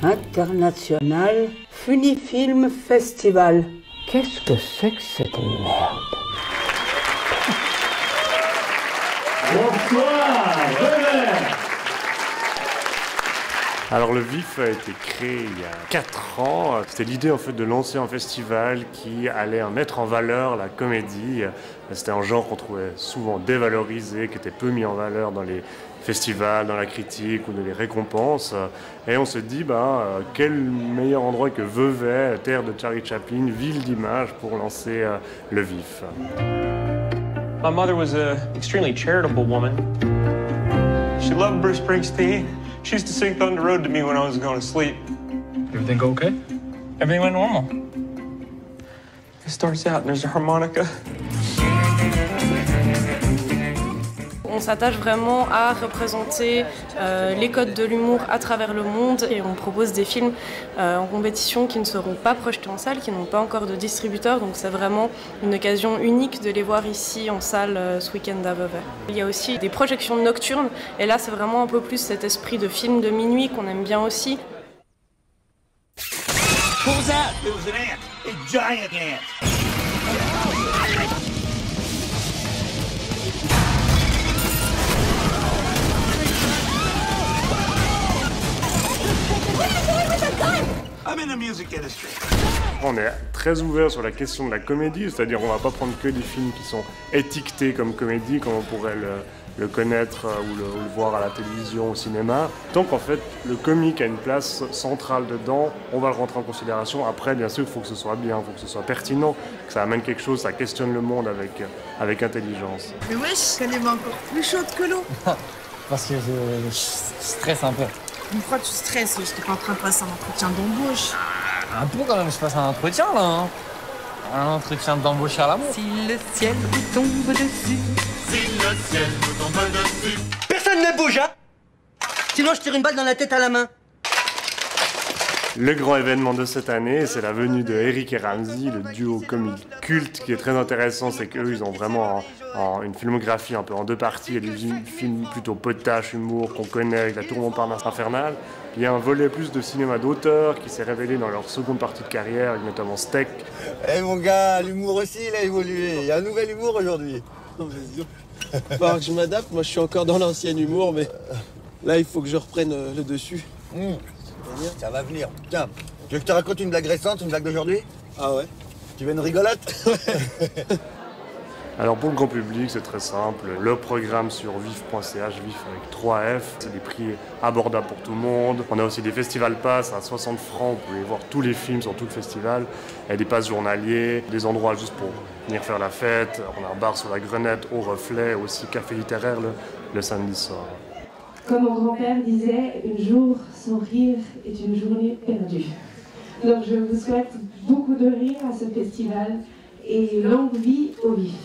International Funifilm Festival. Qu'est-ce que c'est que cette merde? Bonsoir, Robert. Alors le VIF a été créé il y a 4 ans. C'était l'idée en fait de lancer un festival qui allait mettre en valeur la comédie. C'était un genre qu'on trouvait souvent dévalorisé, qui était peu mis en valeur dans les festivals, dans la critique ou dans les récompenses. Et on se dit, quel meilleur endroit que Vevey, terre de Charlie Chaplin, ville d'images, pour lancer le VIF. My mother was an extremely charitable woman. She loved Bruce Springsteen. She used to sing Thunder Road to me when I was going to sleep. Everything go okay? Everything went normal. It starts out and there's a harmonica. On s'attache vraiment à représenter les codes de l'humour à travers le monde et on propose des films en compétition qui ne seront pas projetés en salle, qui n'ont pas encore de distributeur, donc c'est vraiment une occasion unique de les voir ici en salle ce week-end à Vevey. Il y a aussi des projections nocturnes et là c'est vraiment un peu plus cet esprit de film de minuit qu'on aime bien aussi. Who's that? It was an ant, a giant ant. I'm in the music industry. On est très ouvert sur la question de la comédie, c'est-à-dire on va pas prendre que des films qui sont étiquetés comme comédie, comme on pourrait le connaître ou le voir à la télévision, au cinéma. Tant qu'en fait le comique a une place centrale dedans, on va le rentrer en considération. Après, bien sûr, il faut que ce soit bien, il faut que ce soit pertinent, que ça amène quelque chose, ça questionne le monde avec intelligence. Mais wesh, elle est encore plus chaude que l'eau. Parce que je stresse un peu. Pourquoi tu stresses? Je t'ai pas en train de passer un entretien d'embauche. Un peu quand même, je passe un entretien là. Hein. Un entretien d'embauche à l'amour. Si le ciel vous tombe dessus. Si le ciel vous tombe dessus. Personne ne bouge, hein? Sinon je tire une balle dans la tête à la main. Le grand événement de cette année, c'est la venue de Eric et Ramzy, le duo comique culte. Ce qui est très intéressant, c'est qu'eux, ils ont vraiment une filmographie un peu en 2 parties. Il y a des films plutôt potache, humour, qu'on connaît avec La Tour Montparnasse infernale. Il y a un volet plus de cinéma d'auteur qui s'est révélé dans leur seconde partie de carrière, avec notamment Steak. Eh mon gars, l'humour aussi, il a évolué. Il y a un nouvel humour aujourd'hui. Non, mais il va que je m'adapte. Moi, je suis encore dans l'ancien humour, mais là, il faut que je reprenne le dessus. Ça va venir. Tiens, tu veux que je te raconte une blague récente, une blague d'aujourd'hui? Ah ouais? Tu veux une rigolote? Alors pour le grand public, c'est très simple. Le programme sur vif.ch, vif avec 3 F, c'est des prix abordables pour tout le monde. On a aussi des festival pass à 60 francs, vous pouvez voir tous les films sur tout le festival. Il y a des passes journaliers, des endroits juste pour venir faire la fête. On a un bar sur la Grenette, au Reflet, aussi café littéraire le samedi soir. Comme mon grand-père disait, un jour sans rire est une journée perdue. Donc je vous souhaite beaucoup de rire à ce festival et longue vie au vif.